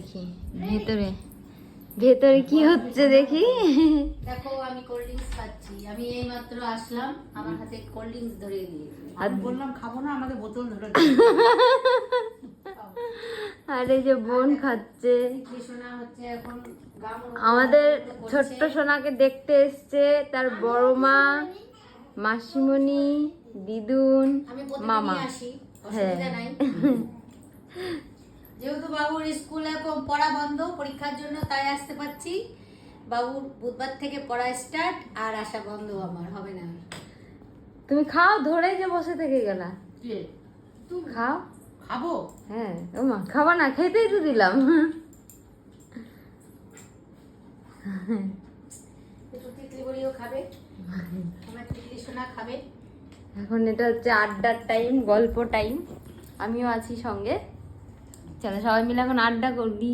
দেখি ভেতরে ভেতরে কি হচ্ছে দেখি। দেখো আমি কোল্ড ড্রিঙ্কস খাচ্ছি। আমি এই মাত্র আসলাম, আমার হাতে কোল্ড ড্রিঙ্কস ধরিয়ে দিয়েছে। আমি বললাম খাবো না, আমাদের বোতল ধরে আর এই যে বোন খাচ্ছে। শোনা হচ্ছে এখন আমাদের ছোট্ট সোনাকে দেখতে এসছে তার বড় মা, মাসিমণি, দিদুন, আমি মামা। প্রতিদিনই আসি, অসুবিধা নাই। যেহেতু বাবুর স্কুলে পড়া বন্ধ পরীক্ষার জন্য, তাই আসতে পারছি। বাবুর বুধবার থেকে পড়া স্টার্ট, আর আসা বন্ধ আমার হবে না। তুমি খাও, ধরে যে বসে থেকে গেলা। খাও। খাবো। হ্যাঁ ও মা, খাবা না? খেতেই তো দিলাম। একটু তিতলি বড়িও খাবে, আমার তিতলি সোনা খাবে। এখন এটা হচ্ছে আড্ডার টাইম, গল্প টাইম। আমিও আছি সঙ্গে। চলো সবাই মিলে এখন আড্ডা করি।